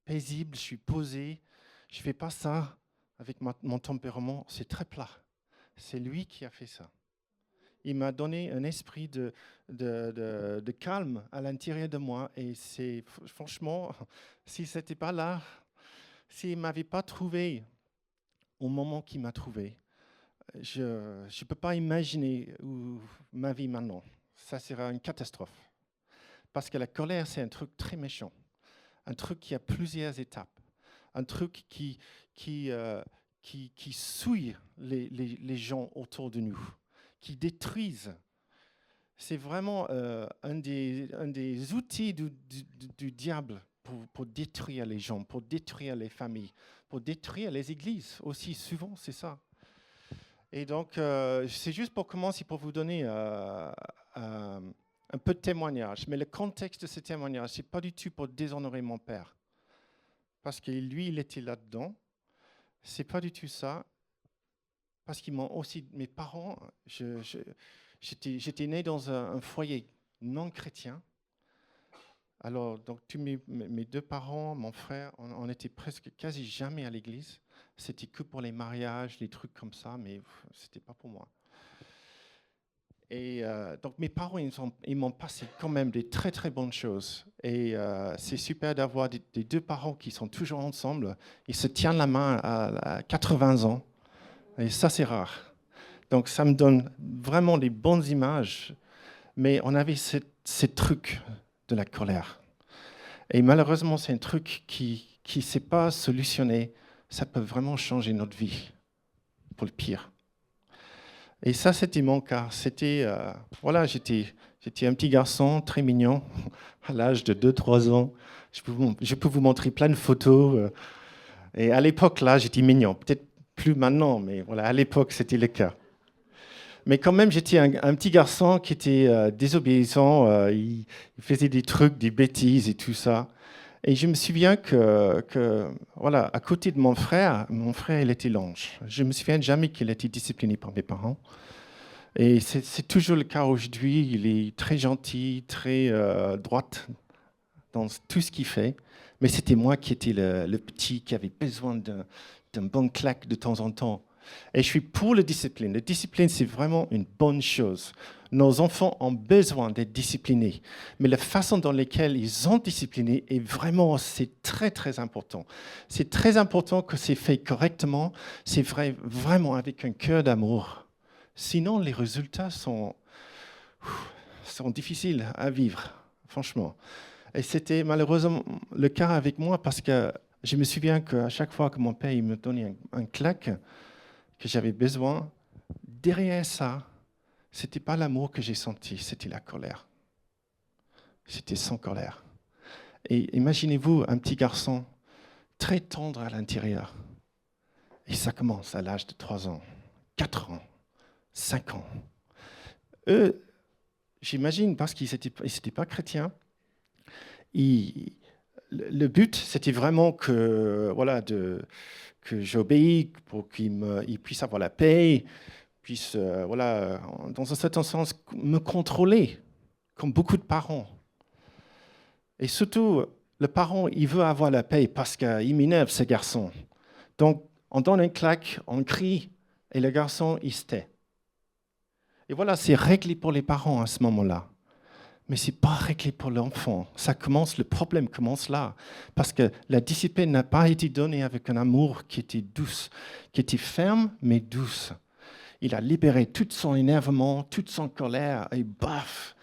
paisible, je suis posé. Je ne fais pas ça avec mon tempérament, c'est très plat. C'est lui qui a fait ça. Il m'a donné un esprit de calme à l'intérieur de moi. Et c'est franchement, si ce n'était pas là, s'il ne m'avait pas trouvé au moment qu'il m'a trouvé, je ne peux pas imaginer ma vie maintenant. Ça sera une catastrophe. Parce que la colère, c'est un truc très méchant. Un truc qui a plusieurs étapes. Un truc qui souille les gens autour de nous, qui détruisent. C'est vraiment un des outils du diable pour détruire les gens, pour détruire les familles, pour détruire les églises aussi. Souvent, c'est ça. Et donc, c'est juste pour commencer, pour vous donner un peu de témoignage. Mais le contexte de ce témoignage, ce n'est pas du tout pour déshonorer mon père. Parce que lui, il était là-dedans. Ce n'est pas du tout ça. Parce qu'ils m'ont aussi, mes parents, j'étais né dans un foyer non chrétien. Alors, donc, mes deux parents, mon frère, on était presque quasi jamais à l'église. C'était que pour les mariages, les trucs comme ça, mais ce n'était pas pour moi. Et donc, mes parents, ils m'ont passé quand même des très, très bonnes choses. Et c'est super d'avoir des deux parents qui sont toujours ensemble. Ils se tiennent la main à 80 ans. Et ça, c'est rare. Donc, ça me donne vraiment des bonnes images. Mais on avait ces trucs de la colère. Et malheureusement, c'est un truc qui ne s'est pas solutionné. Ça peut vraiment changer notre vie pour le pire. Et ça, c'était mon cas. Voilà, j'étais un petit garçon très mignon à l'âge de 2-3 ans. Je peux vous montrer plein de photos. Et à l'époque, là, j'étais mignon. Peut-être plus maintenant, mais voilà, à l'époque, c'était le cas. Mais quand même, j'étais un petit garçon qui était désobéissant. Il faisait des trucs, des bêtises et tout ça. Et je me souviens voilà, à côté de mon frère, il était l'ange. Je me souviens jamais qu'il était discipliné par mes parents. Et c'est toujours le cas aujourd'hui. Il est très gentil, très droite dans tout ce qu'il fait. Mais c'était moi qui étais le petit qui avait besoin d'un bon claque de temps en temps. Et je suis pour la discipline. La discipline, c'est vraiment une bonne chose. Nos enfants ont besoin d'être disciplinés. Mais la façon dans laquelle ils ont discipliné est vraiment, c'est très, très important. C'est très important que c'est fait correctement. C'est vraiment avec un cœur d'amour. Sinon, les résultats sont difficiles à vivre, franchement. Et c'était malheureusement le cas avec moi parce que je me souviens qu'à chaque fois que mon père il me donnait un claque que j'avais besoin, derrière ça, ce n'était pas l'amour que j'ai senti, c'était la colère. C'était sans colère. Et imaginez-vous un petit garçon très tendre à l'intérieur. Et ça commence à l'âge de 3 ans, 4 ans, 5 ans. Eux, j'imagine, parce qu'ils n'étaient pas chrétiens, le but, c'était vraiment que j'obéisse pour qu'il puisse avoir la paix, puisse, dans un certain sens, me contrôler, comme beaucoup de parents. Et surtout, le parent, il veut avoir la paix parce qu'il m'énerve, ce garçon. Donc, on donne un claque, on crie, et le garçon, il se tait. Et voilà, c'est réglé pour les parents à ce moment-là. Mais ce n'est pas réglé pour l'enfant. Le problème commence là. Parce que la discipline n'a pas été donnée avec un amour qui était douce, qui était ferme, mais douce. Il a libéré tout son énervement, toute son colère, et baf,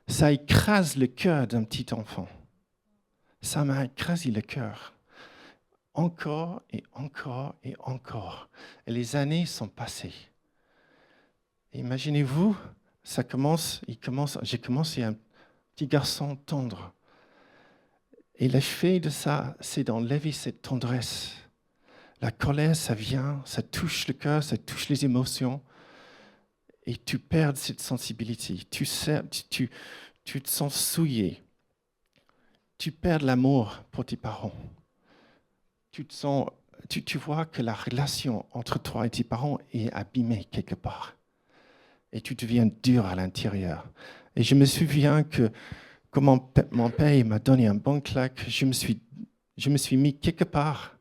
ça écrase le cœur d'un petit enfant. Ça m'a écrasé le cœur. Encore et encore et encore. Et les années sont passées. Et imaginez-vous, j'ai commencé un petit garçon tendre. Et l'effet de ça, c'est d'enlever cette tendresse. La colère, ça vient, ça touche le cœur, ça touche les émotions. Et tu perds cette sensibilité. Tu te sens souillé. Tu perds l'amour pour tes parents. Tu vois que la relation entre toi et tes parents est abîmée quelque part. Et tu deviens dur à l'intérieur. Et je me souviens que quand mon père m'a donné un bon claque, je me suis Je me suis mis quelque part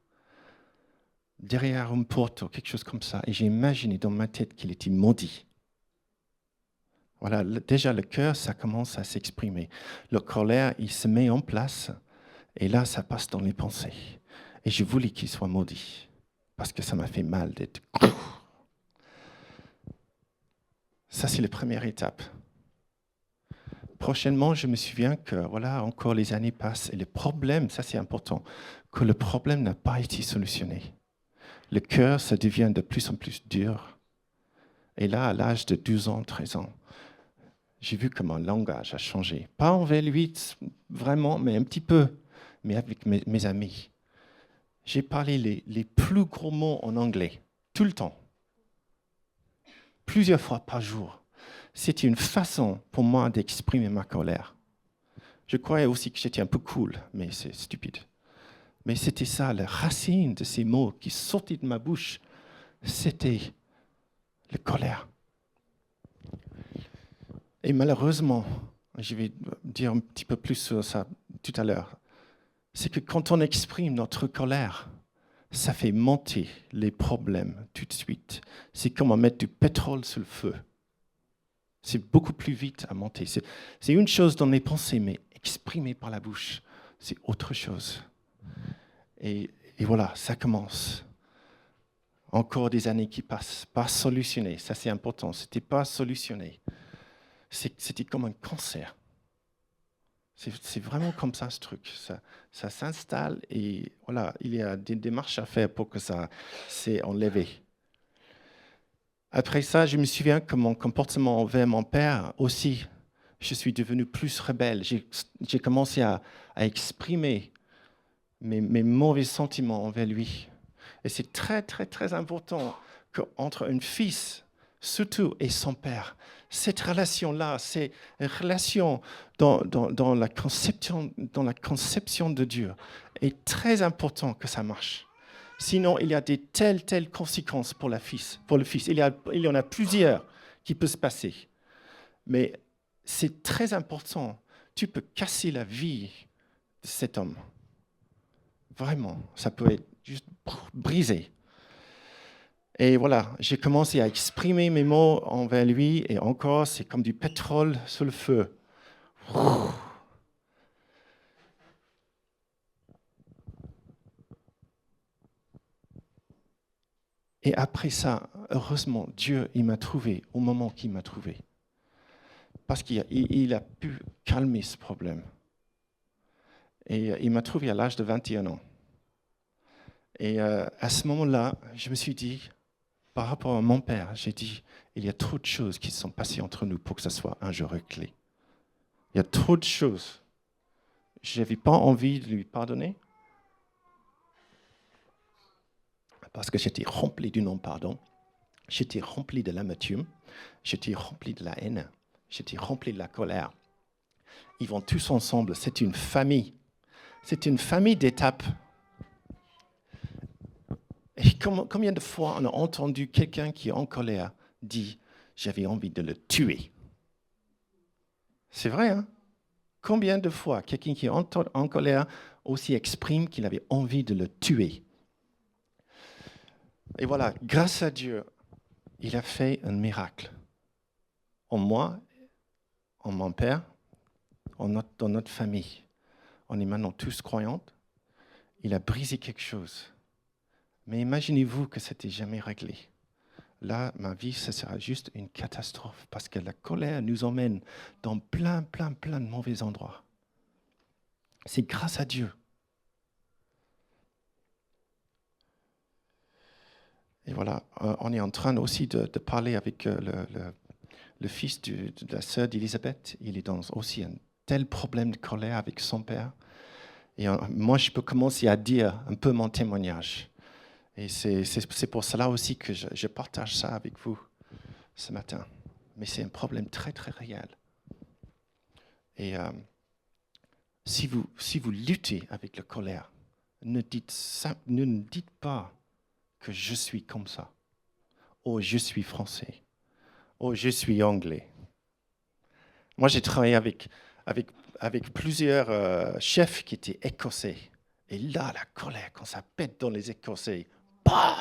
derrière une porte ou quelque chose comme ça, et j'ai imaginé dans ma tête qu'il était maudit. Voilà, déjà le cœur, ça commence à s'exprimer. Le colère, il se met en place, et là, ça passe dans les pensées. Et je voulais qu'il soit maudit, parce que ça m'a fait mal d'être... Ça, c'est la première étape. Prochainement, je me souviens que, voilà, encore les années passent, et le problème, ça c'est important, que le problème n'a pas été solutionné. Le cœur, ça devient de plus en plus dur. Et là, à l'âge de 12 ans, 13 ans, j'ai vu que mon langage a changé. Pas envers lui, vraiment, mais un petit peu, mais avec mes amis. J'ai parlé les plus gros mots en anglais, tout le temps, plusieurs fois par jour. C'était une façon pour moi d'exprimer ma colère. Je croyais aussi que j'étais un peu cool, mais c'est stupide. Mais c'était ça, la racine de ces mots qui sortaient de ma bouche, c'était la colère. Et malheureusement, je vais dire un petit peu plus sur ça tout à l'heure, c'est que quand on exprime notre colère, ça fait monter les problèmes tout de suite. C'est comme mettre du pétrole sur le feu. C'est beaucoup plus vite à monter. C'est une chose dans les pensées, mais exprimé par la bouche, c'est autre chose. Et voilà, ça commence. Encore des années qui passent, pas solutionné. Ça, c'est important. C'était pas solutionné. C'était comme un cancer. C'est vraiment comme ça, ce truc. Ça s'installe et voilà, il y a des démarches à faire pour que ça s'est enlevé. Après ça, je me souviens que mon comportement envers mon père aussi, je suis devenu plus rebelle. J'ai commencé à exprimer mes mauvais sentiments envers lui. Et c'est très, très, très important qu'entre un fils, surtout, et son père, cette relation-là, c'est une relation dans la conception de Dieu, est très important que ça marche. Sinon, il y a des telles conséquences pour le fils. Il y en a plusieurs qui peuvent se passer. Mais c'est très important. Tu peux casser la vie de cet homme. Vraiment, ça peut être juste brisé. Et voilà, j'ai commencé à exprimer mes mots envers lui, et encore, c'est comme du pétrole sur le feu. Et après ça, heureusement, Dieu, il m'a trouvé au moment qu'il m'a trouvé. Parce qu'il a pu calmer ce problème. Et il m'a trouvé à l'âge de 21 ans. Et à ce moment-là, je me suis dit, par rapport à mon père, j'ai dit, il y a trop de choses qui se sont passées entre nous pour que ce soit un jour clé. Il y a trop de choses. Je n'avais pas envie de lui pardonner parce que j'étais rempli du non-pardon, j'étais rempli de l'amertume, j'étais rempli de la haine, j'étais rempli de la colère. Ils vont tous ensemble, c'est une famille. C'est une famille d'étapes. Et combien de fois on a entendu quelqu'un qui est en colère dire « j'avais envie de le tuer ». C'est vrai, hein? Combien de fois quelqu'un qui est en colère aussi exprime qu'il avait envie de le tuer? Et voilà, grâce à Dieu, il a fait un miracle. En moi, en mon père, dans notre famille. On est maintenant tous croyants. Il a brisé quelque chose. Mais imaginez-vous que ce n'était jamais réglé. Là, ma vie, ce sera juste une catastrophe parce que la colère nous emmène dans plein de mauvais endroits. C'est grâce à Dieu. Et voilà, on est en train aussi de parler avec le fils de la sœur d'Élisabeth. Il est dans aussi un tel problème de colère avec son père. Et moi, je peux commencer à dire un peu mon témoignage. Et c'est pour cela aussi que je partage ça avec vous ce matin. Mais c'est un problème très, très réel. Et si vous luttez avec la colère, ne dites pas que je suis comme ça. Oh, je suis français. Oh, je suis anglais. Moi, j'ai travaillé avec plusieurs chefs qui étaient écossais. Et là, la colère, quand ça pète dans les Écossais, bah,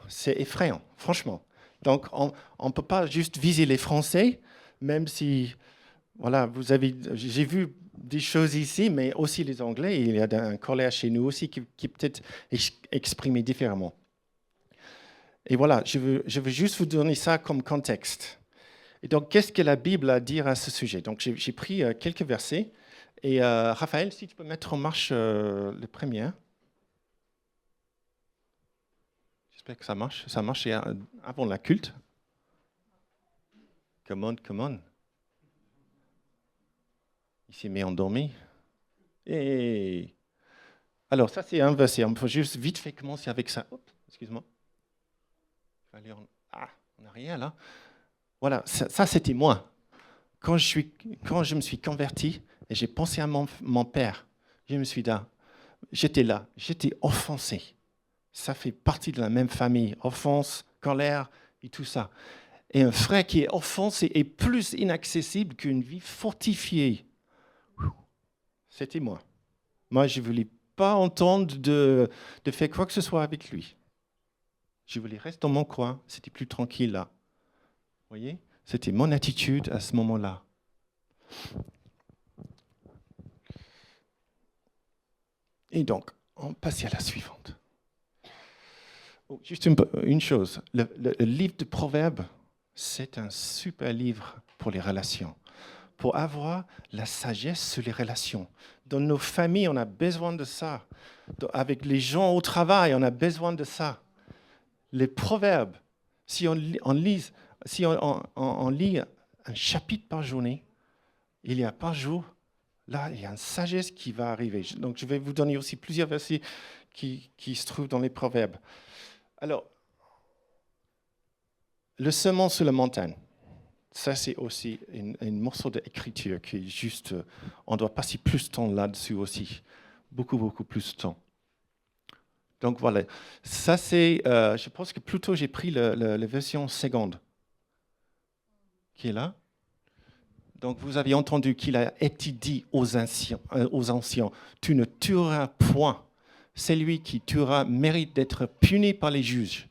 c'est effrayant, franchement. Donc, on ne peut pas juste viser les Français, même si, voilà, j'ai vu des choses ici, mais aussi les Anglais. Il y a un colère chez nous aussi qui peut être exprimé différemment. Et voilà, je veux juste vous donner ça comme contexte. Et donc, qu'est-ce que la Bible a à dire à ce sujet? Donc, j'ai pris quelques versets. Et Raphaël, si tu peux mettre en marche le premier. J'espère que ça marche. Ça marche avant la culte. Come on, come on. Il s'est mis endormi. Et alors, ça, c'est un verset. On peut juste vite fait commencer avec ça. Oups, excuse-moi. Ah, on n'a rien là. Voilà, ça c'était moi. Quand je me suis converti et j'ai pensé à mon père, j'étais là, j'étais offensé. Ça fait partie de la même famille. Offense, colère et tout ça. Et un frère qui est offensé est plus inaccessible qu'une vie fortifiée. C'était moi. Moi, je ne voulais pas entendre de faire quoi que ce soit avec lui. Je voulais rester dans mon coin. C'était plus tranquille là. Vous voyez? C'était mon attitude à ce moment-là. Et donc, on passe à la suivante. Oh, juste une chose. Le livre de Proverbes, c'est un super livre pour les relations. Pour avoir la sagesse sur les relations. Dans nos familles, on a besoin de ça. Avec les gens au travail, on a besoin de ça. Les proverbes, si on lit un chapitre par journée, il y a par jour, là, il y a une sagesse qui va arriver. Donc, je vais vous donner aussi plusieurs versets qui se trouvent dans les proverbes. Alors, le sermon sur la montagne. Ça, c'est aussi un morceau d'écriture qui est juste... On doit passer plus de temps là-dessus aussi. Beaucoup, beaucoup plus de temps. Donc, voilà. Ça, c'est... je pense que plutôt, j'ai pris la version seconde. Qui est là. Donc, vous avez entendu qu'il a été dit aux anciens, tu ne tueras point. Celui qui tuera mérite d'être puni par les juges.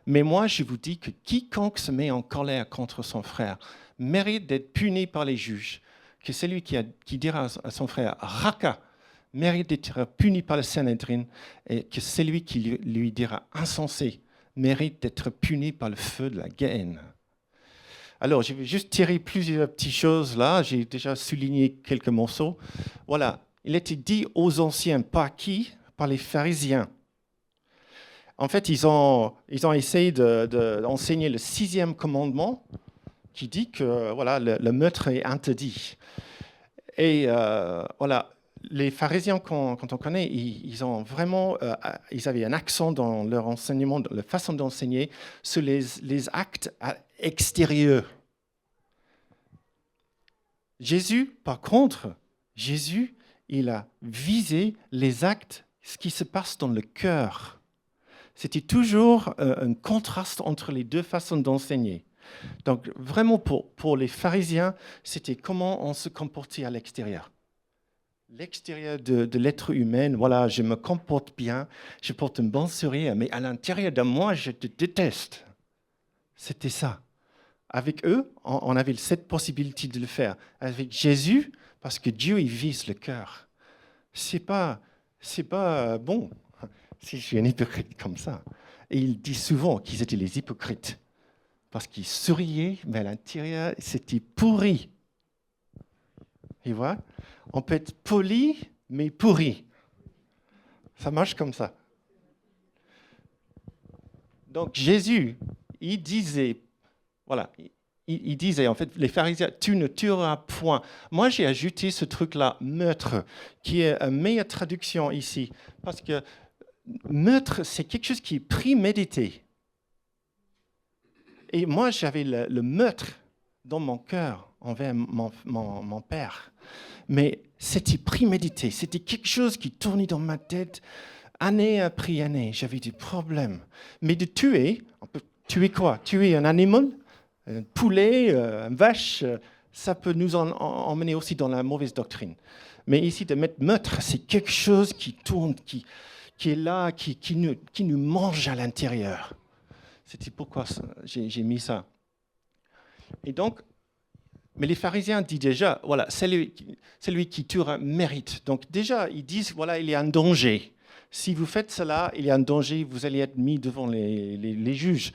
Mais moi, je vous dis que quiconque se met en colère contre son frère mérite d'être puni par les juges. Que celui qui dira à son frère « Raka » mérite d'être puni par le Sanhédrin. Et que celui qui lui dira « Insensé » mérite d'être puni par le feu de la Géhenne. Alors, je vais juste tirer plusieurs petites choses là. J'ai déjà souligné quelques morceaux. Voilà. Il était dit aux anciens, par qui? Par les pharisiens. En fait, ils ont essayé d'enseigner le 6e commandement qui dit que voilà, le meurtre est interdit. Et voilà, les pharisiens, quand on connaît, ils avaient un accent dans leur enseignement, la façon d'enseigner, sur les actes extérieurs. Jésus, par contre, il a visé les actes, ce qui se passe dans le cœur. C'était toujours un contraste entre les deux façons d'enseigner. Donc, vraiment, pour les pharisiens, c'était comment on se comportait à l'extérieur. L'extérieur de l'être humain, voilà, je me comporte bien, je porte un bon sourire, mais à l'intérieur de moi, je te déteste. C'était ça. Avec eux, on avait cette possibilité de le faire. Avec Jésus, parce que Dieu, il vise le cœur. C'est pas bon. Si je suis un hypocrite comme ça. Et il dit souvent qu'ils étaient les hypocrites. Parce qu'ils souriaient, mais à l'intérieur, c'était pourri. Tu vois? On peut être poli, mais pourri. Ça marche comme ça. Donc Jésus, il disait, voilà, il disait, en fait, les pharisiens, tu ne tueras point. Moi, j'ai ajouté ce truc-là, meurtre, qui est une meilleure traduction ici. Parce que meurtre, c'est quelque chose qui est prémédité. Et moi, j'avais le meurtre dans mon cœur envers mon père. Mais c'était prémédité. C'était quelque chose qui tournait dans ma tête année après année. J'avais des problèmes. Mais de tuer, on peut tuer quoi? Tuer un animal, un poulet, une vache, ça peut nous emmener aussi dans la mauvaise doctrine. Mais ici, de mettre meurtre, c'est quelque chose qui tourne, qui est là, qui nous mange à l'intérieur. C'était pourquoi j'ai mis ça. Et donc, mais les pharisiens disent déjà, voilà, celui qui tuera mérite. Donc déjà, ils disent, voilà, il y a un danger. Si vous faites cela, il y a un danger, vous allez être mis devant les juges.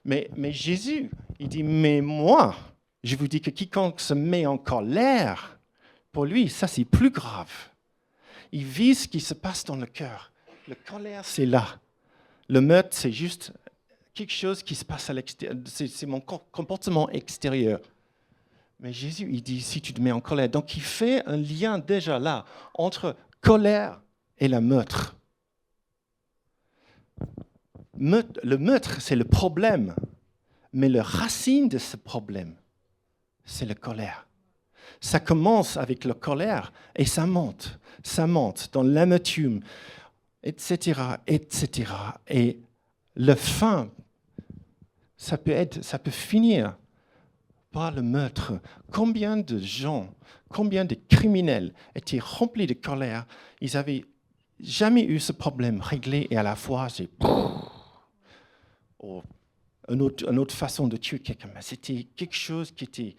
Mais Jésus, il dit, mais moi, je vous dis que quiconque se met en colère, pour lui, ça c'est plus grave. Il vit ce qui se passe dans le cœur. La colère, c'est là. Le meurtre, c'est juste quelque chose qui se passe à l'extérieur. C'est mon comportement extérieur. Mais Jésus, il dit, si tu te mets en colère. Donc, il fait un lien déjà là entre colère et la meurtre. Le meurtre, c'est le problème. Mais la racine de ce problème, c'est la colère. Ça commence avec la colère et ça monte dans l'amertume, etc., etc. Et le fin, ça peut finir par le meurtre. Combien de gens, combien de criminels étaient remplis de colère, ils n'avaient jamais eu ce problème réglé et à la fois, c'est une autre façon de tuer quelqu'un. C'était quelque chose qui était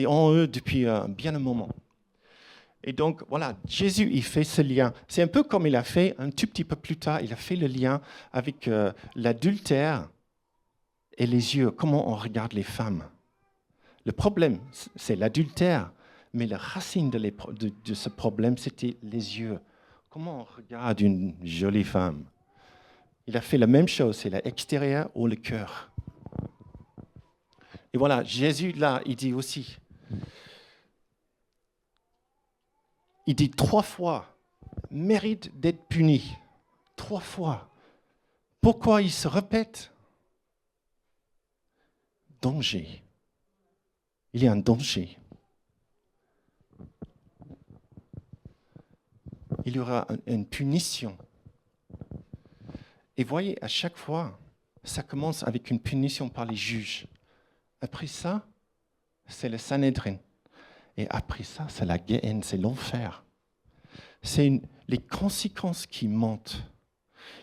en eux depuis bien un moment. Et donc, voilà, Jésus, il fait ce lien. C'est un peu comme il a fait un tout petit peu plus tard, il a fait le lien avec l'adultère et les yeux, comment on regarde les femmes. Le problème, c'est l'adultère, mais la racine de ce problème, c'était les yeux. Comment on regarde une jolie femme? Il a fait la même chose, c'est l'extérieur ou le cœur. Et voilà, Jésus, là, il dit aussi, il dit 3 fois, mérite d'être puni. 3 fois. Pourquoi il se répète? Danger. Il y a un danger. Il y aura une punition. Et voyez, à chaque fois, ça commence avec une punition par les juges. Après ça, c'est le Sanhédrin. Et après ça, c'est la Géhenne, c'est l'enfer. C'est les conséquences qui montent.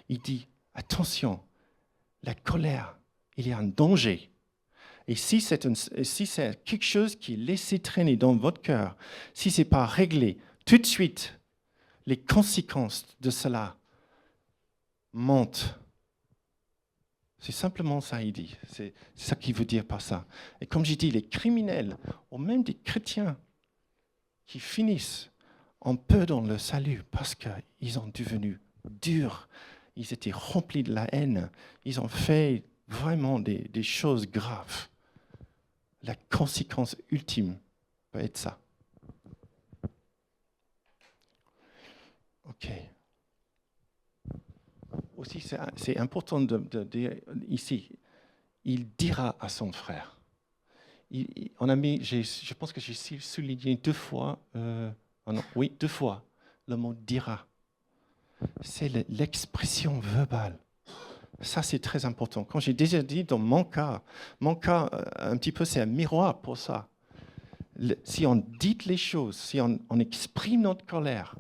Il dit, attention, la colère, il y a un danger. Et si c'est quelque chose qui est laissé traîner dans votre cœur, si ce n'est pas réglé tout de suite, les conséquences de cela montent. C'est simplement ça, il dit. C'est ça qu'il veut dire par ça. Et comme j'ai dit, les criminels, ou même des chrétiens, qui finissent un peu dans le salut parce qu'ils ont devenu durs, ils étaient remplis de la haine, ils ont fait vraiment des choses graves. La conséquence ultime peut être ça. OK. Aussi, c'est important de dire ici, il dira à son frère. Je pense que j'ai souligné 2 fois, 2 fois, le mot dira. C'est l'expression verbale. Ça, c'est très important. Quand j'ai déjà dit dans mon cas, un petit peu, c'est un miroir pour ça. Si on dit les choses, si on exprime notre colère,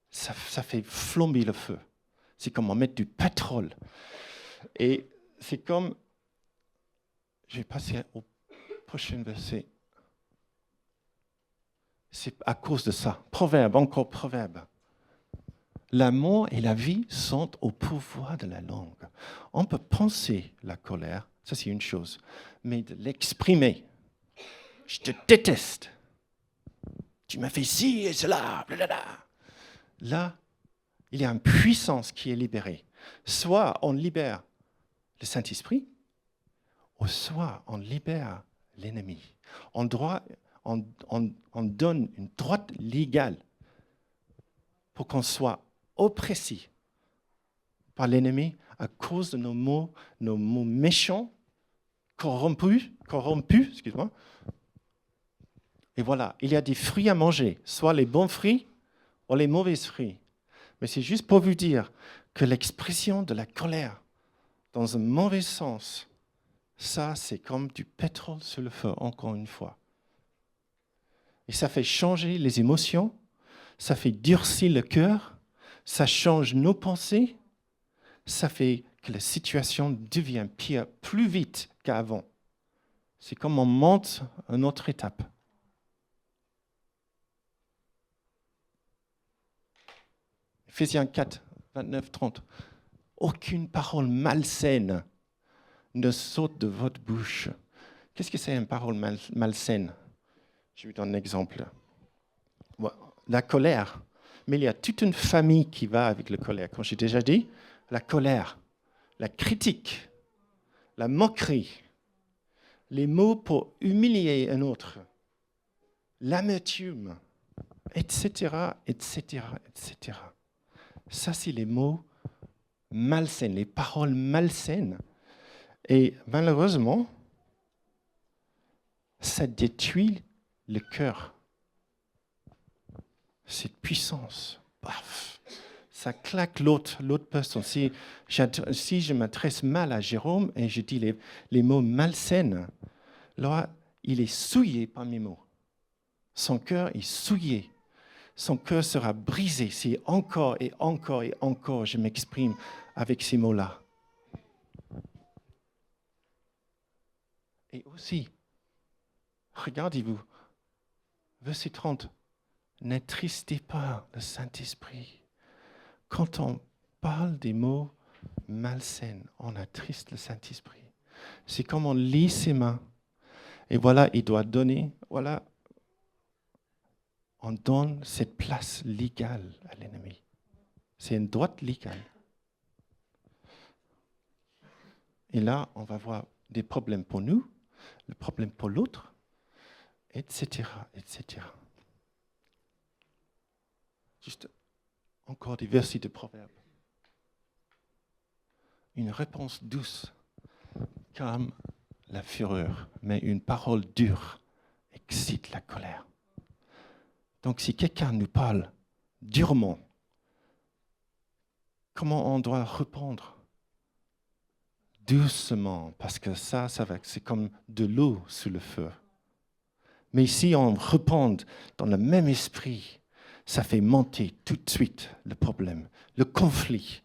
ça fait flamber le feu. C'est comme on met du pétrole. Et c'est comme... Je vais passer au prochain verset. C'est à cause de ça. Proverbe, encore proverbe. La mort et la vie sont au pouvoir de la langue. On peut penser la colère, ça c'est une chose, mais de l'exprimer. Je te déteste. Tu m'as fait ci et cela. Blablabla. Là, il y a une puissance qui est libérée. Soit on libère le Saint-Esprit, ou soit on libère l'ennemi. On donne une droite légale pour qu'on soit oppressé par l'ennemi à cause de nos mots méchants, corrompus, excuse-moi. Et voilà, il y a des fruits à manger, soit les bons fruits ou les mauvais fruits. Mais c'est juste pour vous dire que l'expression de la colère, dans un mauvais sens, ça, c'est comme du pétrole sur le feu, encore une fois. Et ça fait changer les émotions, ça fait durcir le cœur, ça change nos pensées, ça fait que la situation devient pire plus vite qu'avant. C'est comme on monte à une autre étape. Éphésiens 4, 29, 30. Aucune parole malsaine ne saute de votre bouche. Qu'est-ce que c'est une parole malsaine? Je vous donne un exemple. La colère. Mais il y a toute une famille qui va avec la colère. Comme j'ai déjà dit, la colère, la critique, la moquerie, les mots pour humilier un autre, l'amertume, etc., etc., etc. Ça, c'est les mots malsains, les paroles malsaines. Et malheureusement, ça détruit le cœur. Cette puissance, paf, ça claque l'autre personne. Si je m'adresse mal à Jérôme et je dis les mots malsains, là, il est souillé par mes mots. Son cœur est souillé. Son cœur sera brisé si encore et encore et encore je m'exprime avec ces mots-là. Et aussi, regardez-vous, verset 30, n'attristez pas le Saint-Esprit. Quand on parle des mots malsains, on attriste le Saint-Esprit. C'est comme on lit ses mains. Et voilà, il doit donner, voilà, on donne cette place légale à l'ennemi. C'est une droite légale. Et là, on va voir des problèmes pour nous, le problème pour l'autre, etc., etc. Juste encore des versets de Proverbes. Une réponse douce calme la fureur, mais une parole dure excite la colère. Donc si quelqu'un nous parle durement, comment on doit répondre? Doucement, parce que ça va, c'est comme de l'eau sous le feu. Mais si on répond dans le même esprit, ça fait monter tout de suite le problème, le conflit.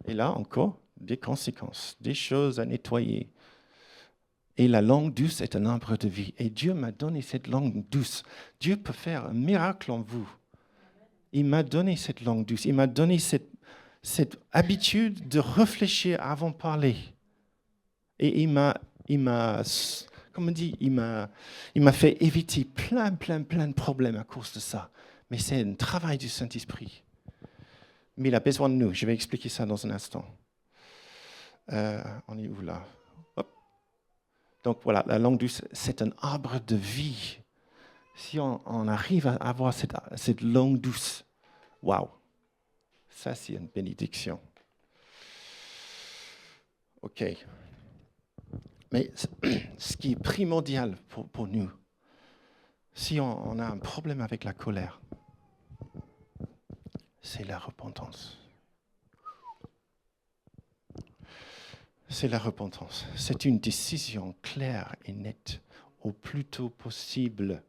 Et là encore, des conséquences, des choses à nettoyer. Et la langue douce est un arbre de vie. Et Dieu m'a donné cette langue douce. Dieu peut faire un miracle en vous. Il m'a donné cette langue douce. Il m'a donné cette habitude de réfléchir avant de parler. Et il m'a fait éviter plein de problèmes à cause de ça. Mais c'est un travail du Saint-Esprit. Mais il a besoin de nous. Je vais expliquer ça dans un instant. On est où là? Hop. Donc voilà, la langue douce, c'est un arbre de vie. Si on arrive à avoir cette langue douce, waouh, ça c'est une bénédiction. Ok. Mais ce qui est primordial pour nous, si on a un problème avec la colère, c'est la repentance. C'est la repentance. C'est une décision claire et nette au plus tôt possible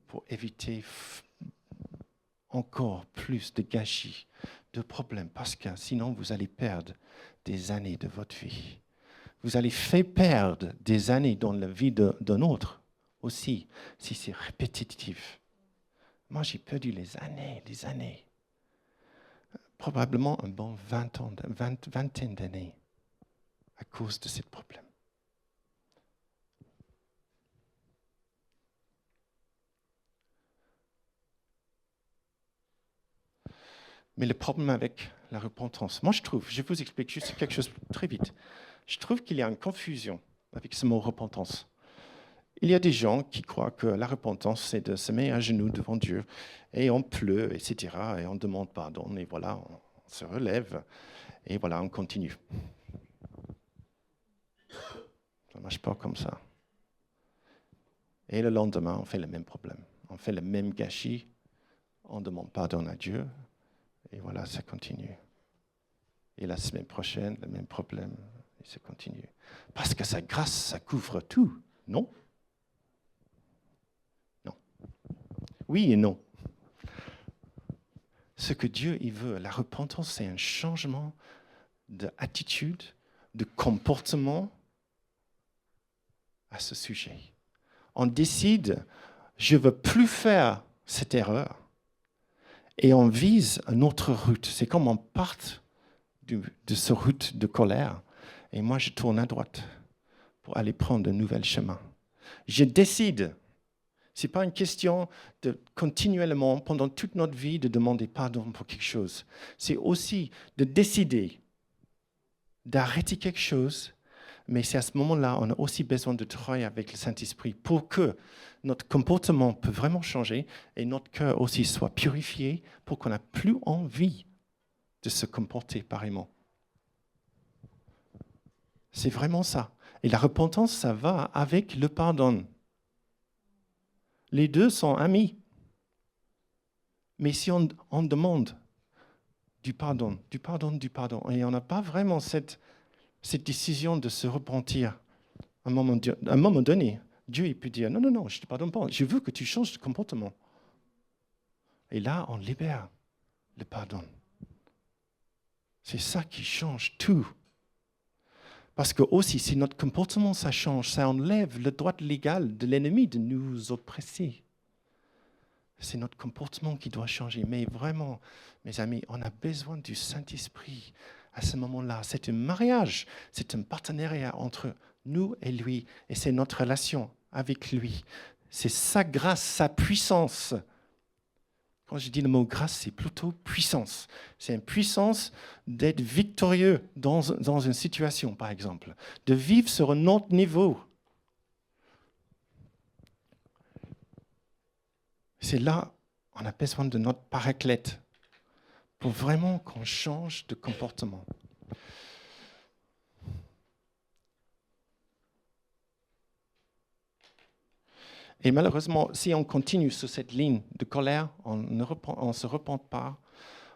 pour éviter encore plus de gâchis, de problèmes, parce que sinon vous allez perdre des années de votre vie. Vous allez faire perdre des années dans la vie d'un autre aussi, si c'est répétitif. Moi, j'ai perdu les années. Probablement un bon vingtaine d'années à cause de ce problème. Mais le problème avec la repentance, moi je vous explique juste quelque chose très vite. Je trouve qu'il y a une confusion avec ce mot repentance. Il y a des gens qui croient que la repentance, c'est de se mettre à genoux devant Dieu, et on pleut, etc., et on demande pardon, et voilà, on se relève, et voilà, on continue. Ça ne marche pas comme ça. Et le lendemain, on fait le même problème. On fait le même gâchis, on demande pardon à Dieu, et voilà, ça continue. Et la semaine prochaine, le même problème, et ça continue. Parce que sa grâce, ça couvre tout, non? Oui et non. Ce que Dieu il veut, la repentance, c'est un changement d'attitude, de comportement à ce sujet. On décide, je ne veux plus faire cette erreur. Et on vise une autre route. C'est comme on part de cette route de colère. Et moi, je tourne à droite pour aller prendre de nouveaux chemins. Je décide. Ce n'est pas une question de continuellement, pendant toute notre vie, de demander pardon pour quelque chose. C'est aussi de décider d'arrêter quelque chose. Mais c'est à ce moment-là, on a aussi besoin de travailler avec le Saint-Esprit pour que notre comportement peut vraiment changer et notre cœur aussi soit purifié pour qu'on n'ait plus envie de se comporter pareillement. C'est vraiment ça. Et la repentance, ça va avec le pardon. Les deux sont amis. Mais si on demande du pardon, et on n'a pas vraiment cette décision de se repentir, à un moment donné, Dieu il peut dire, non, je ne te pardonne pas, je veux que tu changes de comportement. Et là, on libère le pardon. C'est ça qui change tout. Parce que aussi, si notre comportement, ça change, ça enlève le droit légal de l'ennemi de nous oppresser. C'est notre comportement qui doit changer. Mais vraiment, mes amis, on a besoin du Saint-Esprit à ce moment-là. C'est un mariage, c'est un partenariat entre nous et lui. Et c'est notre relation avec lui. C'est sa grâce, sa puissance. Quand je dis le mot grâce, c'est plutôt puissance. C'est une puissance d'être victorieux dans une situation, par exemple. De vivre sur un autre niveau. C'est là qu'on a besoin de notre paraclète pour vraiment qu'on change de comportement. Et malheureusement, si on continue sur cette ligne de colère, on ne se repent pas.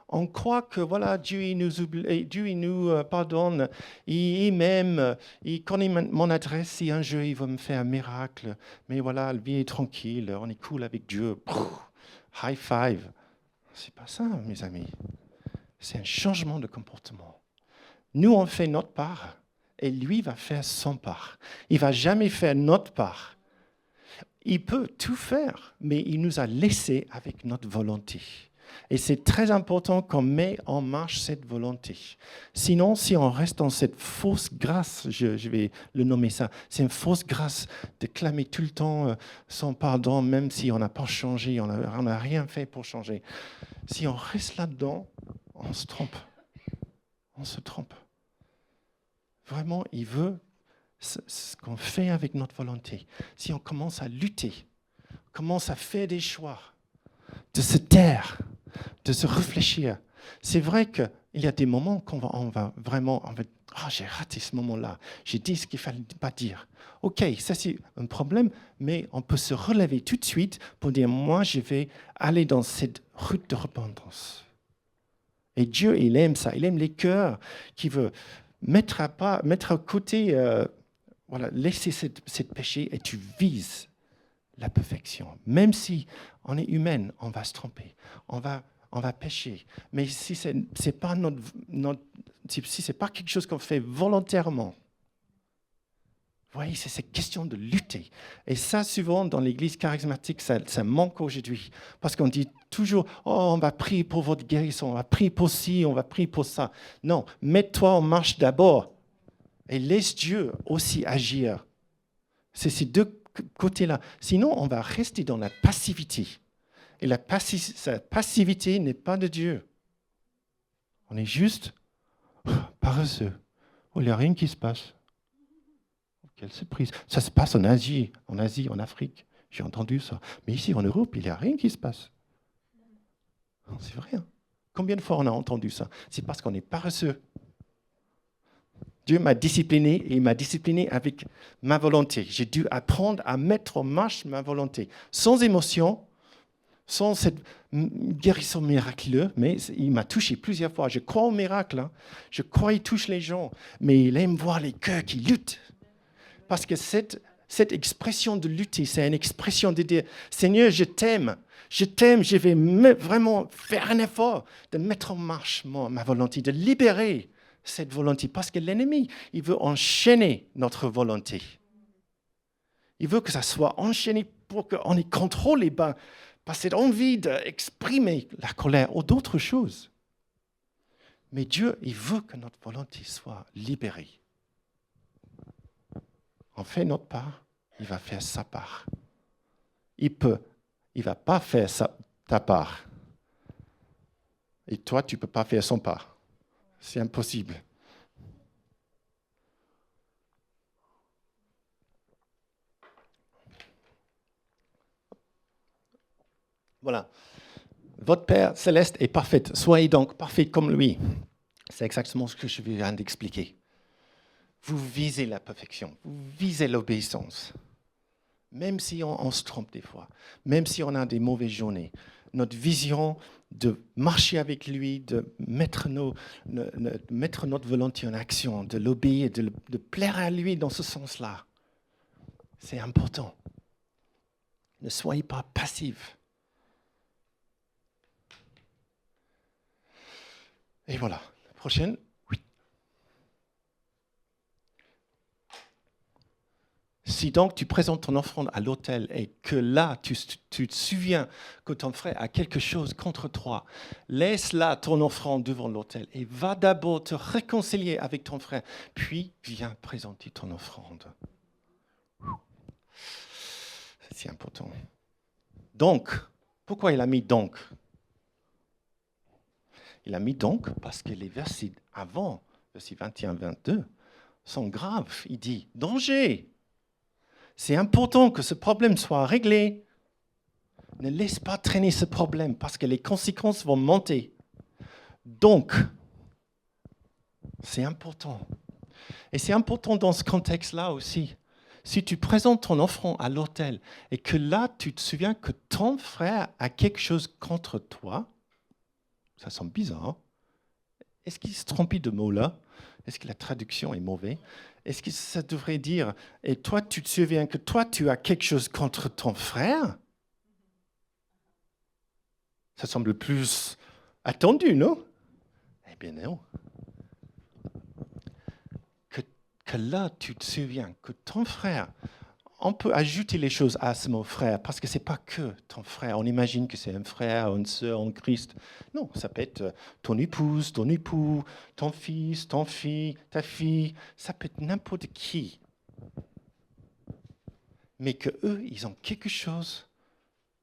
On croit que voilà, Dieu il nous oublie, Dieu il nous pardonne, il m'aime, il connaît mon adresse, si un jour il va me faire un miracle. Mais voilà, la vie est tranquille, on est cool avec Dieu. High five. C'est pas ça, mes amis. C'est un changement de comportement. Nous, on fait notre part et lui va faire son part. Il ne va jamais faire notre part. Il peut tout faire, mais il nous a laissé avec notre volonté. Et c'est très important qu'on met en marche cette volonté. Sinon, si on reste dans cette fausse grâce, je vais le nommer ça, c'est une fausse grâce de clamer tout le temps son pardon, même si on n'a pas changé, on n'a rien fait pour changer. Si on reste là-dedans, on se trompe. On se trompe. Vraiment, il veut ce qu'on fait avec notre volonté. Si on commence à lutter, commence à faire des choix, de se taire, de se réfléchir. C'est vrai qu'il y a des moments qu'on va vraiment, j'ai raté ce moment-là, j'ai dit ce qu'il ne fallait pas dire. Ok, ça c'est un problème, mais on peut se relever tout de suite pour dire, moi je vais aller dans cette route de repentance. Et Dieu, il aime ça, il aime les cœurs qui veulent mettre à côté, laisser ce péché et tu vises la perfection. Même si on est humain, on va se tromper, on va pécher. Mais si c'est pas si c'est pas quelque chose qu'on fait volontairement, vous voyez, c'est cette question de lutter. Et ça, souvent, dans l'Église charismatique, ça manque aujourd'hui. Parce qu'on dit toujours, on va prier pour votre guérison, on va prier pour ci, on va prier pour ça. Non, mets-toi en marche d'abord et laisse Dieu aussi agir. C'est ces deux côtés-là. Sinon, on va rester dans la passivité. Et cette passivité n'est pas de Dieu. On est juste paresseux. Il n'y a rien qui se passe. Quelle surprise. Ça se passe en Asie, en Afrique. J'ai entendu ça. Mais ici, en Europe, il n'y a rien qui se passe. Non, c'est vrai. Hein. Combien de fois on a entendu ça? C'est parce qu'on est paresseux. Dieu m'a discipliné et il m'a discipliné avec ma volonté. J'ai dû apprendre à mettre en marche ma volonté. Sans émotion, sans cette guérison miraculeuse, mais il m'a touché plusieurs fois. Je crois au miracle. Hein. Je crois qu'il touche les gens. Mais il aime voir les cœurs qui luttent. Parce que cette Cette expression de lutter, c'est une expression de dire, Seigneur, je t'aime, je vais vraiment faire un effort de mettre en marche ma volonté, de libérer cette volonté, parce que l'ennemi, il veut enchaîner notre volonté. Il veut que ça soit enchaîné pour qu'on ait contrôle par cette envie d'exprimer la colère ou d'autres choses. Mais Dieu, il veut que notre volonté soit libérée. On fait notre part, il va faire sa part. Il ne va pas faire ta part. Et toi, tu ne peux pas faire son part. C'est impossible. Voilà. Votre Père céleste est parfait. Soyez donc parfait comme lui. C'est exactement ce que je viens d'expliquer. Vous visez la perfection, vous visez l'obéissance. Même si on se trompe des fois, même si on a des mauvaises journées, notre vision de marcher avec lui, de mettre notre volonté en action, de l'obéir, de plaire à lui dans ce sens-là, c'est important. Ne soyez pas passifs. Et voilà, la prochaine. Oui. Si donc tu présentes ton offrande à l'autel et que là, tu te souviens que ton frère a quelque chose contre toi, laisse là ton offrande devant l'autel et va d'abord te réconcilier avec ton frère, puis viens présenter ton offrande. C'est important. Donc, pourquoi il a mis donc ? Il a mis donc parce que les versets avant, versets 21-22, sont graves. Il dit « danger ». C'est important que ce problème soit réglé. Ne laisse pas traîner ce problème parce que les conséquences vont monter. Donc, c'est important. Et c'est important dans ce contexte-là aussi. Si tu présentes ton offrande à l'autel et que là, tu te souviens que ton frère a quelque chose contre toi, ça semble bizarre. Est-ce qu'il se trompe de mots là ? Est-ce que la traduction est mauvaise ? Est-ce que ça devrait dire « et toi, tu te souviens que toi, tu as quelque chose contre ton frère ?» Ça semble plus attendu, non ? Eh bien non. Que là, tu te souviens que ton frère, on peut ajouter les choses à ce mot frère, parce que ce n'est pas que ton frère. On imagine que c'est un frère ou une sœur en Christ. Non, ça peut être ton épouse, ton époux, ton fils, ton fille, ta fille. Ça peut être n'importe qui. Mais qu'eux, ils ont quelque chose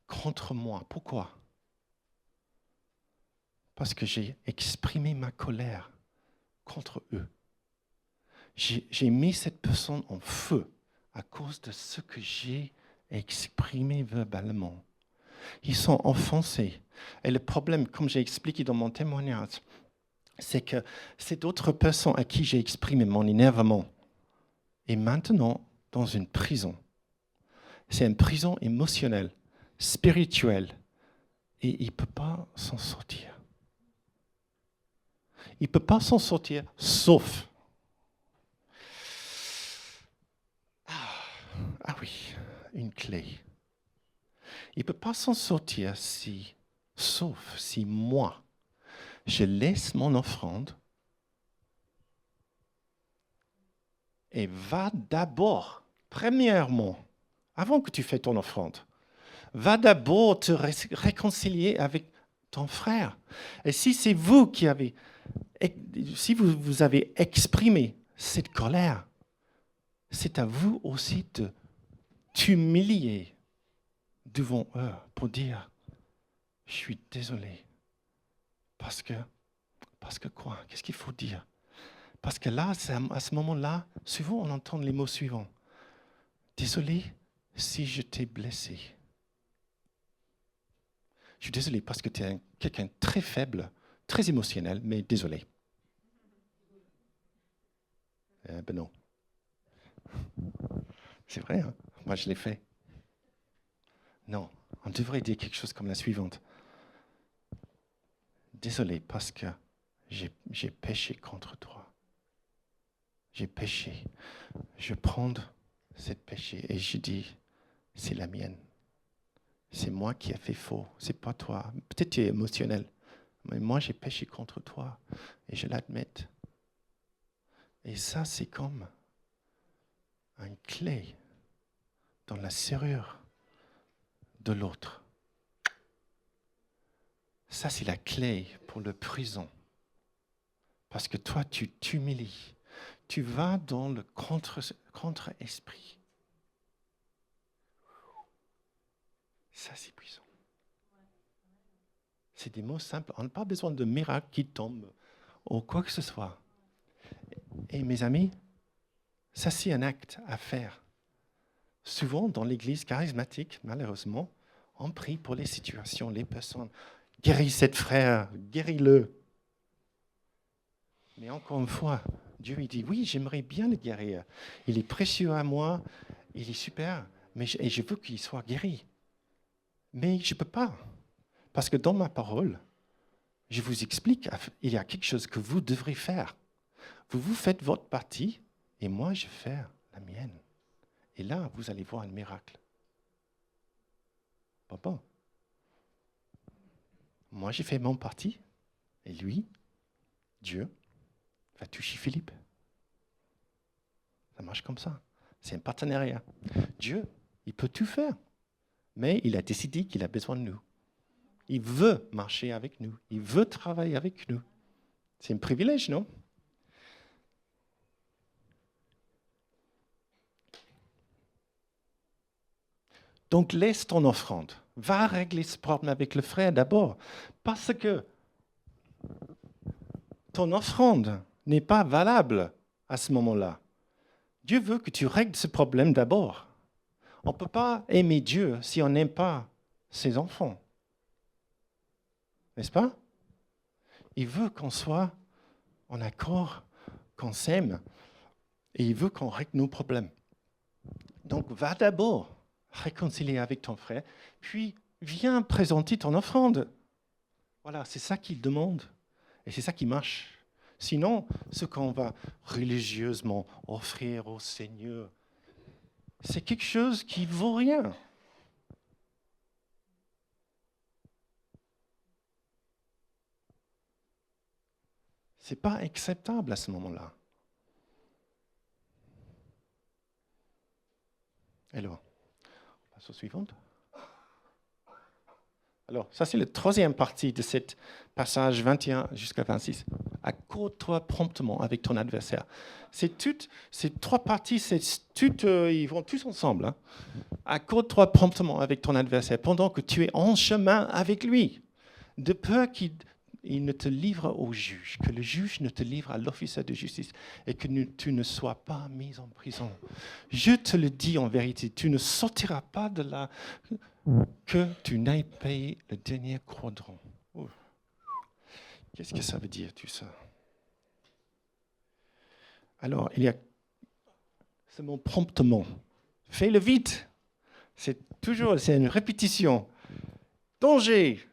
contre moi. Pourquoi ? Parce que j'ai exprimé ma colère contre eux. J'ai mis cette personne en feu à cause de ce que j'ai exprimé verbalement. Ils sont offensés. Et le problème, comme j'ai expliqué dans mon témoignage, c'est que cette autre personne à qui j'ai exprimé mon énervement est maintenant dans une prison. C'est une prison émotionnelle, spirituelle, et il ne peut pas s'en sortir. Il ne peut pas s'en sortir sauf... Ah oui, une clé. Il ne peut pas s'en sortir sauf si moi, je laisse mon offrande et va d'abord, premièrement, avant que tu fasses ton offrande, va d'abord te réconcilier avec ton frère. Et si c'est vous qui avez, si vous avez exprimé cette colère, c'est à vous aussi de t'humilier devant eux pour dire « Je suis désolé. » Parce que quoi ? Qu'est-ce qu'il faut dire ? Parce que là, à ce moment-là, souvent on entend les mots suivants. « Désolé si je t'ai blessé. » Je suis désolé parce que tu es quelqu'un de très faible, très émotionnel, mais désolé. Ben non. C'est vrai, hein ? Moi je l'ai fait. Non, on devrait dire quelque chose comme la suivante. Désolé parce que j'ai péché contre toi. J'ai péché. Je prends cette péché. Et je dis, c'est la mienne. C'est moi qui ai fait faux, c'est pas toi. Peut-être tu es émotionnel, mais moi j'ai péché contre toi et je l'admets. Et ça, c'est comme une clé dans la serrure de l'autre. Ça, c'est la clé pour le prison. Parce que toi, tu t'humilies. Tu vas dans le contre-esprit. Ça, c'est puissant. C'est des mots simples. On n'a pas besoin de miracles qui tombent ou quoi que ce soit. Et mes amis, ça, c'est un acte à faire. Souvent, dans l'église charismatique, malheureusement, on prie pour les situations, les personnes. Guéris cet frère, guéris-le. Mais encore une fois, Dieu il dit, oui, j'aimerais bien le guérir. Il est précieux à moi, il est super, et je veux qu'il soit guéri. Mais je ne peux pas. Parce que dans ma parole, je vous explique, il y a quelque chose que vous devrez faire. Vous faites votre partie, et moi, je vais faire la mienne. Et là, vous allez voir un miracle. Papa, moi, j'ai fait mon partie, et lui, Dieu, va toucher Philippe. Ça marche comme ça. C'est un partenariat. Dieu, il peut tout faire, mais il a décidé qu'il a besoin de nous. Il veut marcher avec nous. Il veut travailler avec nous. C'est un privilège, non? Donc, laisse ton offrande. Va régler ce problème avec le frère d'abord. Parce que ton offrande n'est pas valable à ce moment-là. Dieu veut que tu règles ce problème d'abord. On ne peut pas aimer Dieu si on n'aime pas ses enfants. N'est-ce pas? Il veut qu'on soit en accord, qu'on s'aime, et il veut qu'on règle nos problèmes. Donc, va d'abord réconcilier avec ton frère, puis viens présenter ton offrande. Voilà, c'est ça qu'il demande, et c'est ça qui marche. Sinon, ce qu'on va religieusement offrir au Seigneur, c'est quelque chose qui ne vaut rien. Ce n'est pas acceptable à ce moment-là. Alors, on passe au suivant. Alors, ça c'est la troisième partie de cet passage 21 jusqu'à 26. Accorde-toi promptement avec ton adversaire. Ces trois parties, ils vont tous ensemble. Hein. Accorde-toi promptement avec ton adversaire pendant que tu es en chemin avec lui, de peur qu'il ne te livre au juge, que le juge ne te livre à l'officier de justice et que tu ne sois pas mis en prison. Je te le dis en vérité, tu ne sortiras pas de là que tu n'aies payé le dernier quadrant. Oh. Qu'est-ce que ça veut dire tout ça? Alors, il y a ce mot promptement. Fais-le vite. C'est une répétition. Danger.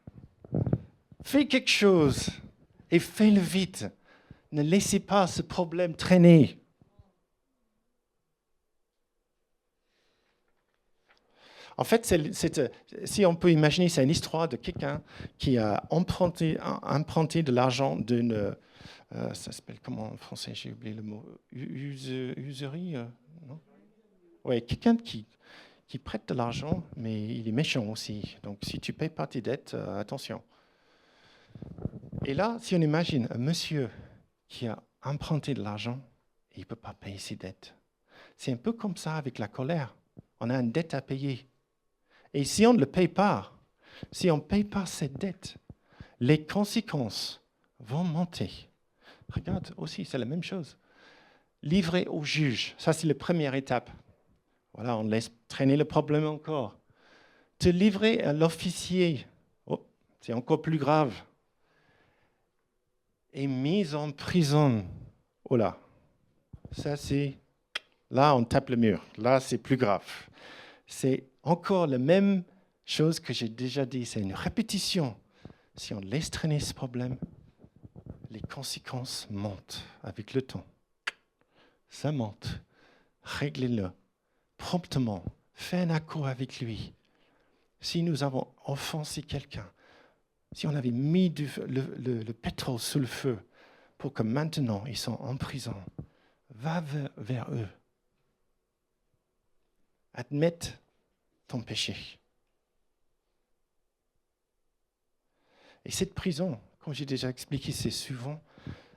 Fais quelque chose et fais-le vite. Ne laissez pas ce problème traîner. En fait, si on peut imaginer, c'est une histoire de quelqu'un qui a emprunté de l'argent d'une... ça s'appelle comment en français? J'ai oublié le mot. Usurie non? Oui, quelqu'un qui prête de l'argent, mais il est méchant aussi. Donc, si tu ne payes pas tes dettes, attention. Et là, si on imagine un monsieur qui a emprunté de l'argent et il ne peut pas payer ses dettes, c'est un peu comme ça avec la colère. On a une dette à payer. Et si on ne le paye pas, si on ne paye pas cette dette, les conséquences vont monter. Regarde aussi, c'est la même chose. Livrer au juge, ça c'est la première étape. Voilà, on laisse traîner le problème encore. Te livrer à l'officier, c'est encore plus grave. Et mise en prison. Oh là, ça c'est... Là, on tape le mur. Là, c'est plus grave. C'est encore la même chose que j'ai déjà dit. C'est une répétition. Si on laisse traîner ce problème, les conséquences montent avec le temps. Ça monte. Réglez-le. promptement, fais un accord avec lui. Si nous avons offensé quelqu'un, si on avait mis le pétrole sous le feu pour que maintenant ils sont en prison, va vers eux. Admette ton péché. Et cette prison, comme j'ai déjà expliqué, c'est souvent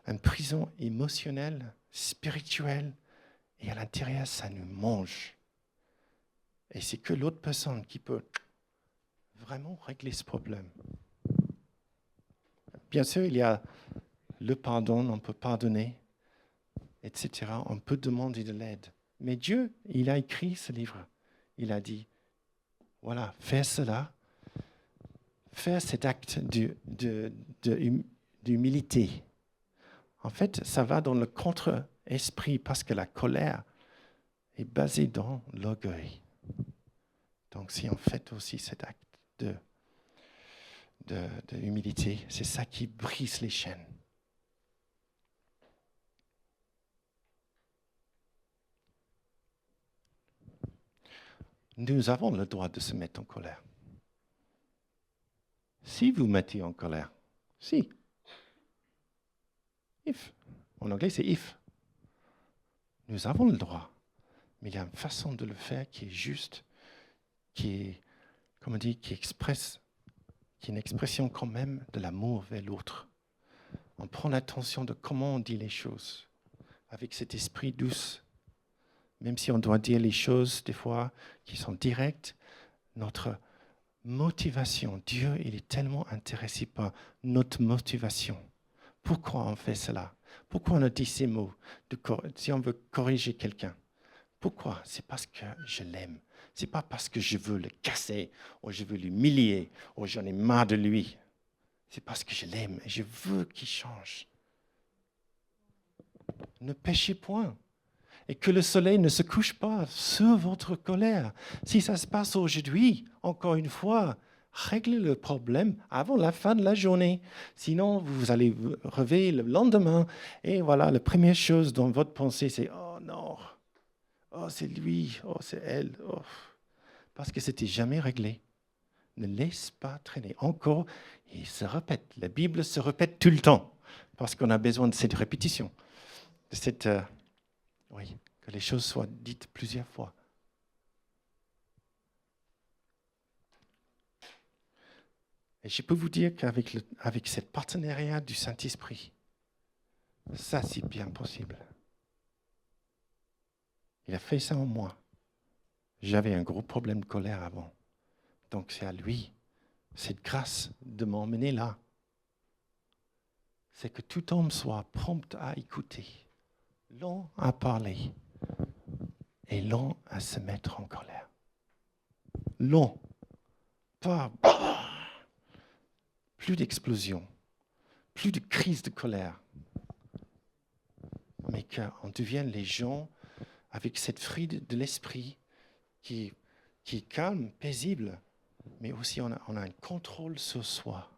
une prison émotionnelle, spirituelle, et à l'intérieur, ça nous mange. Et c'est que l'autre personne qui peut vraiment régler ce problème. Bien sûr, il y a le pardon, on peut pardonner, etc. On peut demander de l'aide. Mais Dieu, il a écrit ce livre. Il a dit, voilà, fais cela, fais cet acte d'humilité. En fait, ça va dans le contre-esprit parce que la colère est basée dans l'orgueil. Donc, si on fait aussi cet acte de humilité, c'est ça qui brise les chaînes. Nous avons le droit de se mettre en colère. Si vous mettez en colère, si. If. En anglais, c'est if. Nous avons le droit. Mais il y a une façon de le faire qui est juste, qui est, comme on dit, qui est une expression quand même de l'amour vers l'autre. On prend attention de comment on dit les choses, avec cet esprit douce. Même si on doit dire les choses, des fois, qui sont directes, notre motivation, Dieu, il est tellement intéressé par notre motivation. Pourquoi on fait cela? Pourquoi on a dit ces mots si on veut corriger quelqu'un? Pourquoi? C'est parce que je l'aime. C'est pas parce que je veux le casser, ou je veux l'humilier, ou j'en ai marre de lui. C'est parce que je l'aime et je veux qu'il change. Ne péchez point. Et que le soleil ne se couche pas sur votre colère. Si ça se passe aujourd'hui, encore une fois, réglez le problème avant la fin de la journée. Sinon, vous allez vous réveiller le lendemain et voilà, la première chose dans votre pensée, c'est « Oh non, oh c'est lui, oh c'est elle. Oh. » Parce que c'était jamais réglé. Ne laisse pas traîner. Encore, il se répète. La Bible se répète tout le temps parce qu'on a besoin de cette répétition, de cette... oui, que les choses soient dites plusieurs fois. Et je peux vous dire qu'avec ce partenariat du Saint-Esprit, ça c'est bien possible. Il a fait ça en moi. J'avais un gros problème de colère avant. Donc c'est à lui, cette grâce de m'emmener là. C'est que tout homme soit prompt à écouter, lent à parler et lent à se mettre en colère. Lent, pas plus d'explosion, plus de crise de colère, mais qu'on devienne les gens avec cette fruit de l'esprit qui est calme, paisible, mais aussi on a un contrôle sur soi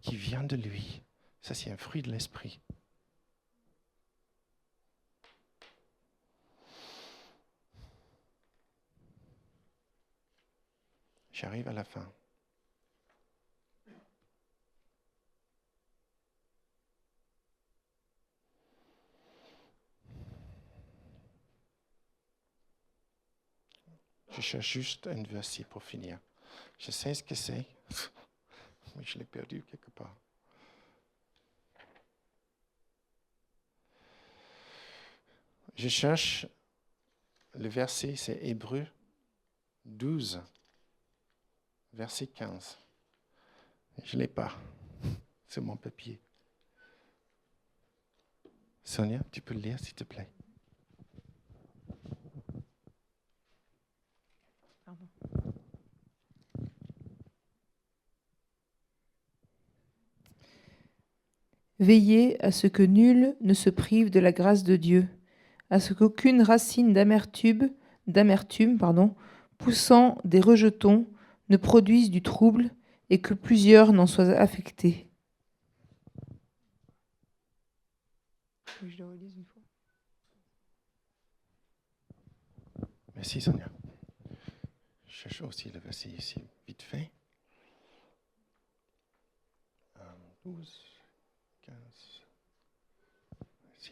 qui vient de lui. Ça, c'est un fruit de l'esprit. J'arrive à la fin. Je cherche juste un verset pour finir. Je sais ce que c'est, mais je l'ai perdu quelque part. Je cherche le verset, c'est Hébreux 12, verset 15. Je ne l'ai pas sur mon papier. Sonia, tu peux le lire, s'il te plaît. Pardon. Veillez à ce que nul ne se prive de la grâce de Dieu, à ce qu'aucune racine d'amertume, poussant des rejetons, ne produise du trouble et que plusieurs n'en soient affectés. Je le relise une fois. Merci Sonia. Je cherche aussi le verset ici, vite fait. 12, 15. Merci.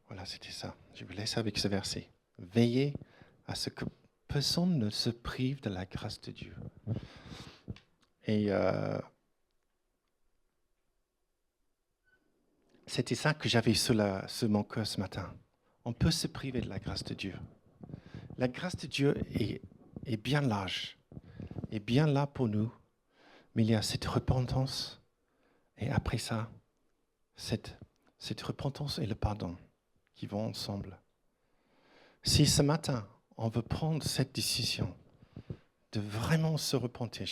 Voilà, c'était ça. Je vous laisse avec ce verset. Veillez à ce que personne ne se prive de la grâce de Dieu. Et c'était ça que j'avais sur mon cœur ce matin. On peut se priver de la grâce de Dieu. La grâce de Dieu est bien large, est bien là pour nous, mais il y a cette repentance, et après ça, cette repentance et le pardon qui vont ensemble. Si ce matin, on veut prendre cette décision de vraiment se repentir,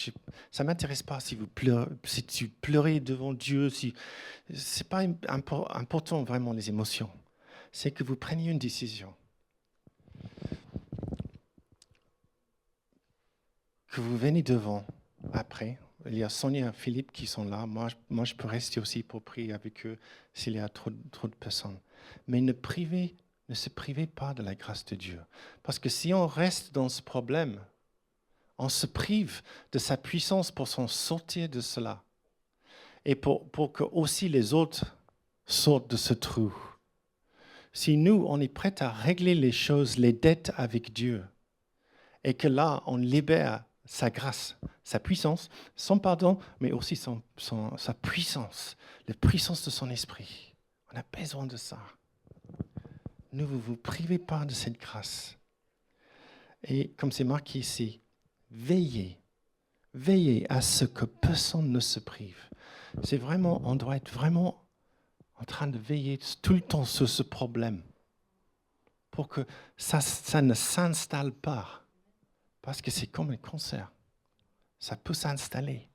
ça ne m'intéresse pas si tu pleurez devant Dieu, ce n'est pas important vraiment les émotions, c'est que vous preniez une décision. Que vous venez devant après. Il y a Sonia et Philippe qui sont là. Moi, je peux rester aussi pour prier avec eux s'il y a trop de personnes. Mais ne se privez pas de la grâce de Dieu. Parce que si on reste dans ce problème, on se prive de sa puissance pour s'en sortir de cela. Et pour que aussi les autres sortent de ce trou. Si nous, on est prêts à régler les choses, les dettes avec Dieu, et que là, on libère sa grâce, sa puissance, son pardon, mais aussi sa puissance, la puissance de son esprit. On a besoin de ça. Ne vous privez pas de cette grâce. Et comme c'est marqué ici, veillez à ce que personne ne se prive. C'est vraiment, on doit être vraiment en train de veiller tout le temps sur ce problème pour que ça ne s'installe pas. Parce que c'est comme un cancer. Ça peut s'installer.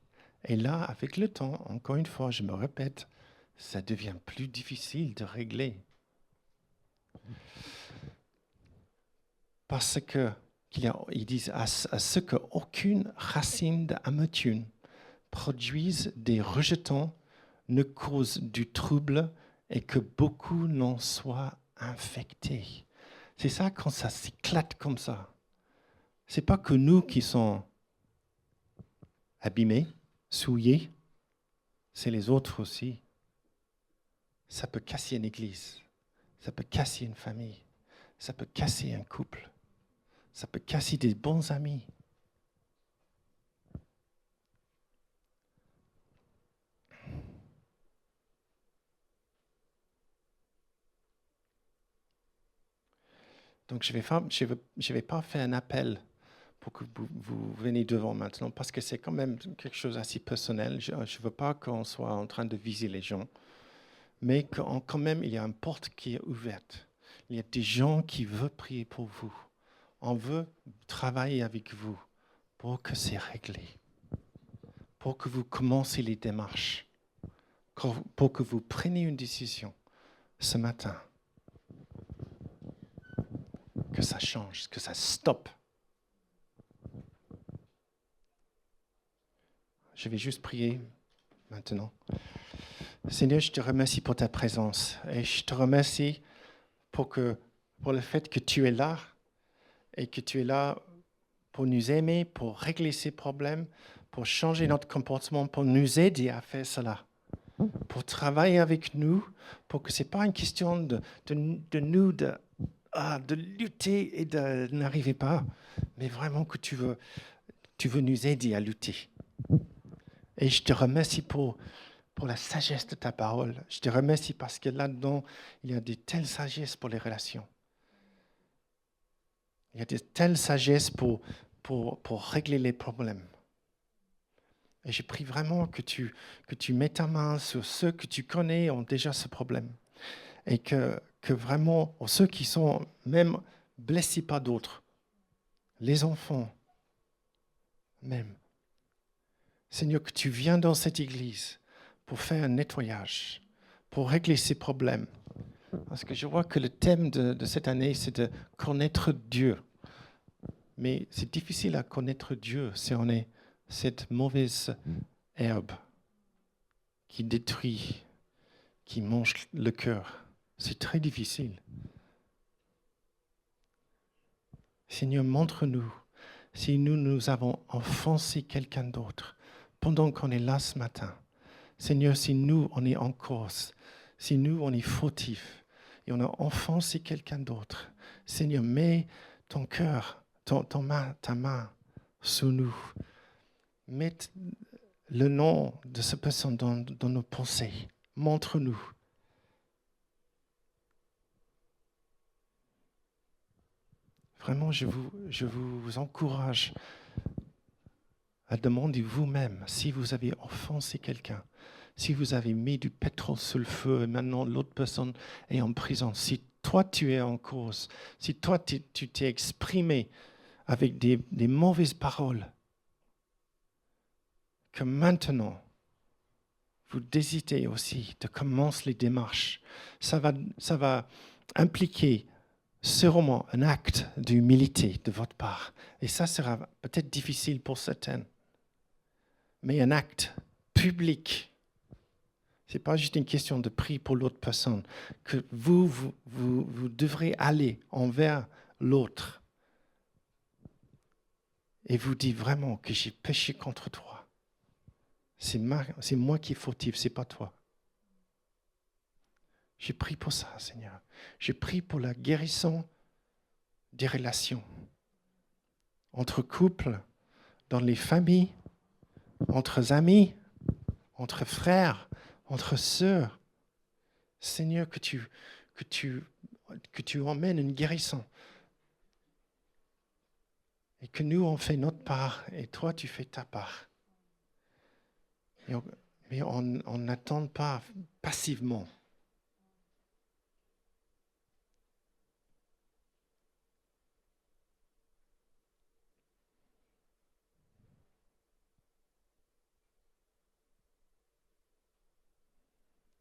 Et là, avec le temps, encore une fois, je me répète, ça devient plus difficile de régler. Parce que, ils disent à ce qu'aucune racine d'amertume produise des rejetons, ne cause du trouble et que beaucoup n'en soient infectés. C'est ça quand ça s'éclate comme ça. C'est pas que nous qui sommes abîmés, souillés, c'est les autres aussi. Ça peut casser une église, ça peut casser une famille, ça peut casser un couple, ça peut casser des bons amis. Donc je vais pas faire un appel pour que vous veniez devant maintenant, parce que c'est quand même quelque chose d'assez personnel. Je ne veux pas qu'on soit en train de viser les gens, mais quand même, il y a une porte qui est ouverte. Il y a des gens qui veulent prier pour vous. On veut travailler avec vous pour que c'est réglé, pour que vous commenciez les démarches, pour que vous preniez une décision ce matin, que ça change, que ça stoppe. Je vais juste prier maintenant. Seigneur, je te remercie pour ta présence et je te remercie pour le fait que tu es là et que tu es là pour nous aimer, pour régler ces problèmes, pour changer notre comportement, pour nous aider à faire cela, pour travailler avec nous, pour que ce n'est pas une question de nous de lutter et de n'arriver pas, mais vraiment que tu veux nous aider à lutter. Et je te remercie pour la sagesse de ta parole. Je te remercie parce que là-dedans, il y a de telles sagesses pour les relations. Il y a de telles sagesses pour régler les problèmes. Et je prie vraiment que tu mets ta main sur ceux que tu connais ont déjà ce problème. Et que vraiment, ceux qui sont même blessés par d'autres, les enfants même. Seigneur, que tu viens dans cette église pour faire un nettoyage, pour régler ces problèmes. Parce que je vois que le thème de cette année, c'est de connaître Dieu. Mais c'est difficile à connaître Dieu si on est cette mauvaise herbe qui détruit, qui mange le cœur. C'est très difficile. Seigneur, montre-nous si nous avons offensé quelqu'un d'autre pendant qu'on est là ce matin. Seigneur, si nous, on est en cause, si nous, on est fautifs et on a offensé quelqu'un d'autre, Seigneur, mets ton cœur, ta main sur nous. Mets le nom de cette personne dans nos pensées. Montre-nous. Vraiment, je vous encourage à demander vous-même si vous avez offensé quelqu'un, si vous avez mis du pétrole sur le feu et maintenant l'autre personne est en prison, si toi tu es en cause, si toi tu t'es exprimé avec des mauvaises paroles, que maintenant vous hésitez aussi de commencer les démarches. Ça va impliquer sûrement un acte d'humilité de votre part. Et ça sera peut-être difficile pour certains. Mais un acte public. Ce n'est pas juste une question de prix pour l'autre personne. Que vous devrez aller envers l'autre. Et vous dites vraiment que j'ai péché contre toi. C'est moi qui est fautif, ce n'est pas toi. J'ai prié pour ça, Seigneur. J'ai prié pour la guérison des relations entre couples, dans les familles, entre amis, entre frères, entre sœurs. Seigneur, que tu emmènes une guérison. Et que nous, on fait notre part et toi, tu fais ta part. Mais on n'attend pas passivement.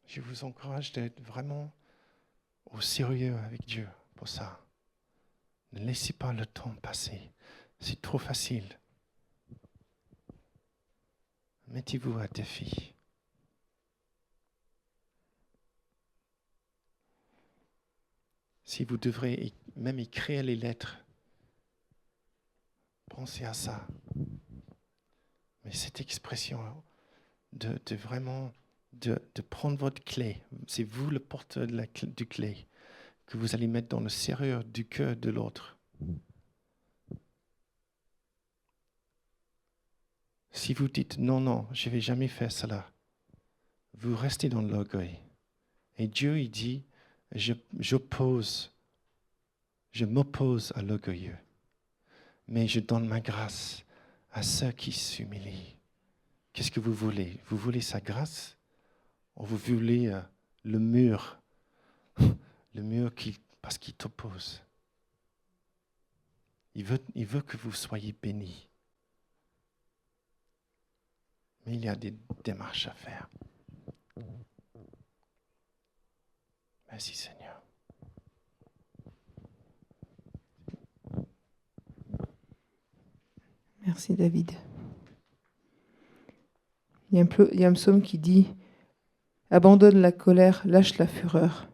Je vous encourage d'être vraiment au sérieux avec Dieu pour ça. Ne laissez pas le temps passer. C'est trop facile. Mettez-vous à défi. Si vous devrez même écrire les lettres, pensez à ça. Mais cette expression de vraiment de prendre votre clé, c'est vous le porteur du clé, que vous allez mettre dans le serrure du cœur de l'autre. Si vous dites non, je ne vais jamais faire cela, vous restez dans l'orgueil. Et Dieu, il dit, je m'oppose à l'orgueilleux, mais je donne ma grâce à ceux qui s'humilient. Qu'est-ce que vous voulez? Vous voulez sa grâce? Ou vous voulez le mur? Le mur parce qu'il t'oppose. Il veut que vous soyez bénis. Mais il y a des démarches à faire. Merci Seigneur. Merci David. Il y a un psaume qui dit « Abandonne la colère, lâche la fureur.